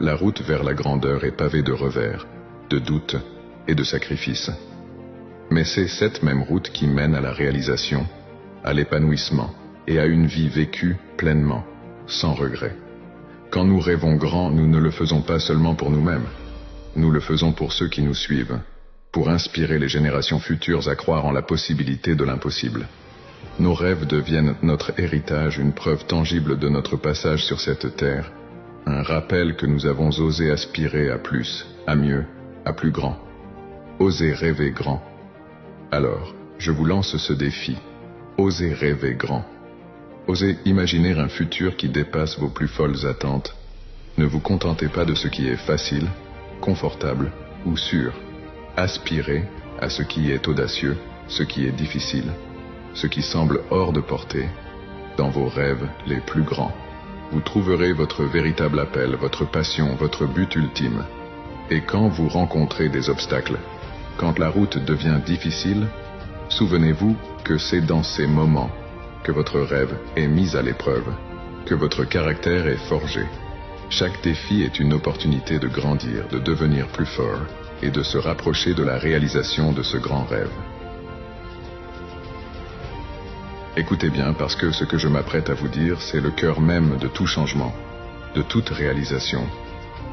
La route vers la grandeur est pavée de revers, de doutes et de sacrifices. Mais c'est cette même route qui mène à la réalisation, à l'épanouissement et à une vie vécue pleinement, sans regret. Quand nous rêvons grand, nous ne le faisons pas seulement pour nous-mêmes. Nous le faisons pour ceux qui nous suivent, pour inspirer les générations futures à croire en la possibilité de l'impossible. Nos rêves deviennent notre héritage, une preuve tangible de notre passage sur cette terre, un rappel que nous avons osé aspirer à plus, à mieux, à plus grand. Osez rêver grand. Alors, je vous lance ce défi. Osez rêver grand. Osez imaginer un futur qui dépasse vos plus folles attentes. Ne vous contentez pas de ce qui est facile, confortable ou sûr. Aspirez à ce qui est audacieux, ce qui est difficile, ce qui semble hors de portée. Dans vos rêves les plus grands, vous trouverez votre véritable appel, votre passion, votre but ultime. Et quand vous rencontrez des obstacles, quand la route devient difficile, souvenez-vous que c'est dans ces moments que votre rêve est mis à l'épreuve, que votre caractère est forgé. Chaque défi est une opportunité de grandir, de devenir plus fort et de se rapprocher de la réalisation de ce grand rêve. Écoutez bien, parce que ce que je m'apprête à vous dire, c'est le cœur même de tout changement, de toute réalisation,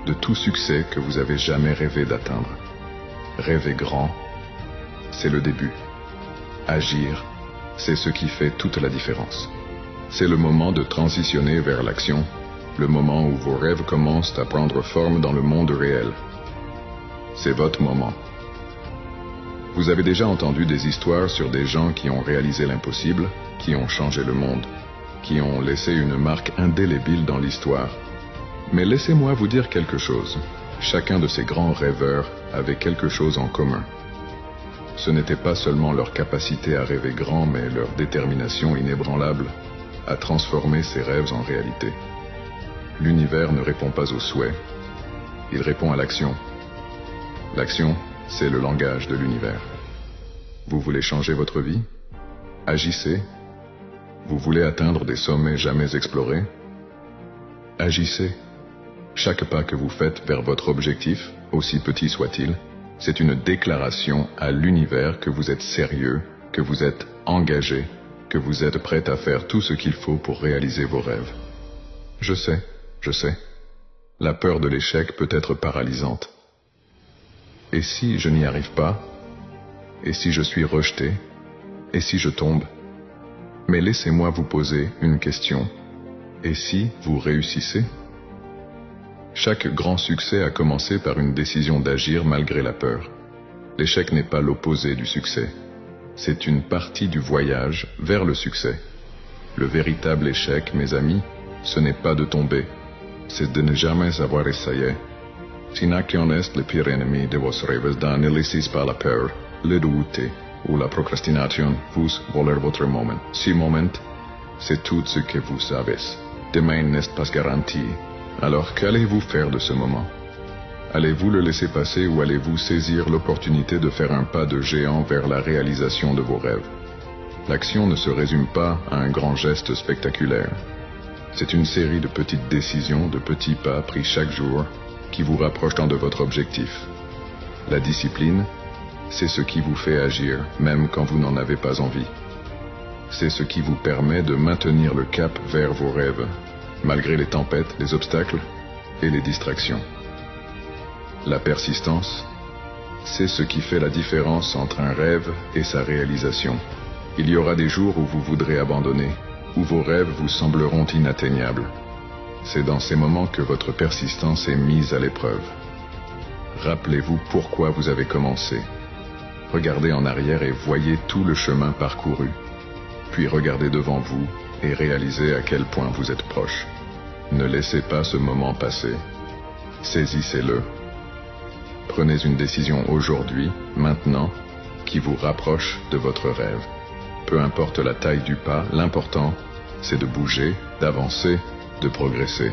de tout succès que vous avez jamais rêvé d'atteindre. Rêver grand, c'est le début. Agir, c'est ce qui fait toute la différence. C'est le moment de transitionner vers l'action, le moment où vos rêves commencent à prendre forme dans le monde réel. C'est votre moment. Vous avez déjà entendu des histoires sur des gens qui ont réalisé l'impossible, qui ont changé le monde, qui ont laissé une marque indélébile dans l'histoire. Mais laissez-moi vous dire quelque chose. Chacun de ces grands rêveurs avait quelque chose en commun. Ce n'était pas seulement leur capacité à rêver grand, mais leur détermination inébranlable à transformer ces rêves en réalité. L'univers ne répond pas aux souhaits, il répond à l'action. L'action, c'est le langage de l'univers. Vous voulez changer votre vie? Agissez. Vous voulez atteindre des sommets jamais explorés? Agissez. Chaque pas que vous faites vers votre objectif, aussi petit soit-il, c'est une déclaration à l'univers que vous êtes sérieux, que vous êtes engagé, que vous êtes prêt à faire tout ce qu'il faut pour réaliser vos rêves. Je sais. La peur de l'échec peut être paralysante. Et si je n'y arrive pas? Et si je suis rejeté? Et si je tombe? Mais laissez-moi vous poser une question. Et si vous réussissez? Chaque grand succès a commencé par une décision d'agir malgré la peur. L'échec n'est pas l'opposé du succès. C'est une partie du voyage vers le succès. Le véritable échec, mes amis, ce n'est pas de tomber, c'est de ne jamais avoir essayé. L'inaction est le pire ennemi de vos rêves dans l'hélicis par la peur, le doute ou la procrastination vous volent votre moment. Ce moment, c'est tout ce que vous savez. Demain n'est pas garanti. Alors qu'allez-vous faire de ce moment? Allez-vous le laisser passer ou allez-vous saisir l'opportunité de faire un pas de géant vers la réalisation de vos rêves? L'action ne se résume pas à un grand geste spectaculaire. C'est une série de petites décisions, de petits pas pris chaque jour qui vous rapprochent de votre objectif. La discipline, c'est ce qui vous fait agir, même quand vous n'en avez pas envie. C'est ce qui vous permet de maintenir le cap vers vos rêves, malgré les tempêtes, les obstacles et les distractions. La persistance, c'est ce qui fait la différence entre un rêve et sa réalisation. Il y aura des jours où vous voudrez abandonner, où vos rêves vous sembleront inatteignables. C'est dans ces moments que votre persistance est mise à l'épreuve. Rappelez-vous pourquoi vous avez commencé. Regardez en arrière et voyez tout le chemin parcouru. Puis regardez devant vous et réalisez à quel point vous êtes proche. Ne laissez pas ce moment passer. Saisissez-le. Prenez une décision aujourd'hui, maintenant, qui vous rapproche de votre rêve. Peu importe la taille du pas, l'important, c'est de bouger, d'avancer, de progresser.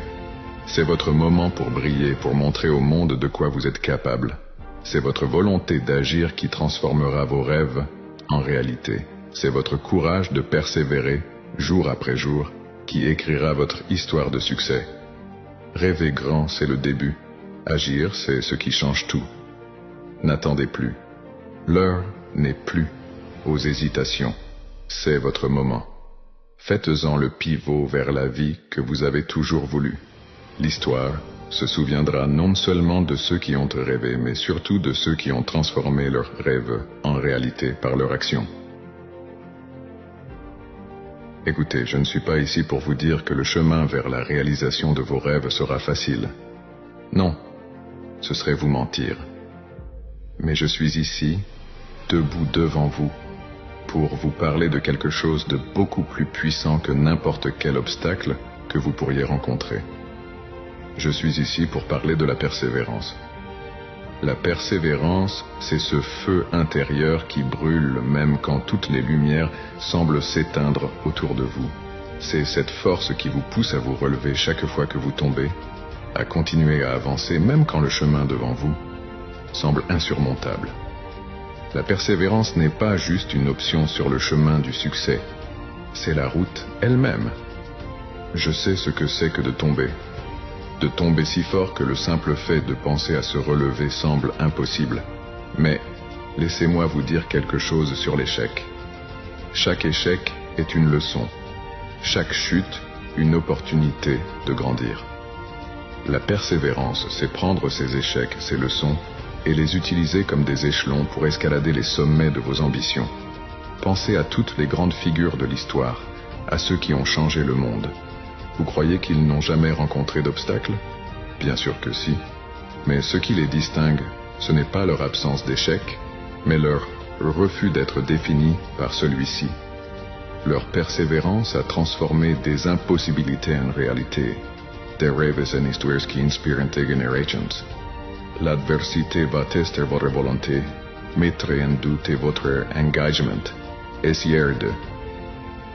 C'est votre moment pour briller, pour montrer au monde de quoi vous êtes capable. C'est votre volonté d'agir qui transformera vos rêves en réalité. C'est votre courage de persévérer, jour après jour, qui écrira votre histoire de succès. Rêver grand, c'est le début. Agir, c'est ce qui change tout. N'attendez plus. L'heure n'est plus aux hésitations. C'est votre moment. Faites-en le pivot vers la vie que vous avez toujours voulu. L'histoire se souviendra non seulement de ceux qui ont rêvé, mais surtout de ceux qui ont transformé leurs rêves en réalité par leur action. Écoutez, je ne suis pas ici pour vous dire que le chemin vers la réalisation de vos rêves sera facile. Non, ce serait vous mentir. Mais je suis ici, debout devant vous, pour vous parler de quelque chose de beaucoup plus puissant que n'importe quel obstacle que vous pourriez rencontrer. Je suis ici pour parler de la persévérance. La persévérance, c'est ce feu intérieur qui brûle même quand toutes les lumières semblent s'éteindre autour de vous. C'est cette force qui vous pousse à vous relever chaque fois que vous tombez, à continuer à avancer même quand le chemin devant vous semble insurmontable. La persévérance n'est pas juste une option sur le chemin du succès, c'est la route elle-même. Je sais ce que c'est que de tomber si fort que le simple fait de penser à se relever semble impossible. Mais laissez-moi vous dire quelque chose sur l'échec. Chaque échec est une leçon, chaque chute une opportunité de grandir. La persévérance, c'est prendre ces échecs, ces leçons, et les utiliser comme des échelons pour escalader les sommets de vos ambitions. Pensez à toutes les grandes figures de l'histoire, à ceux qui ont changé le monde. Vous croyez qu'ils n'ont jamais rencontré d'obstacles? Bien sûr que si. Mais ce qui les distingue, ce n'est pas leur absence d'échec, mais leur refus d'être défini par celui-ci. Leur persévérance a transformé des impossibilités en réalité. Des rêves en histoires qui inspirent générations. L'adversité va tester votre volonté, mettre en doute votre engagement, essayer de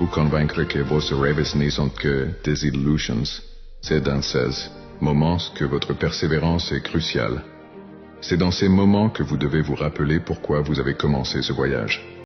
vous convaincre que vos rêves ne sont que des illusions. C'est dans ces moments que votre persévérance est cruciale. C'est dans ces moments que vous devez vous rappeler pourquoi vous avez commencé ce voyage.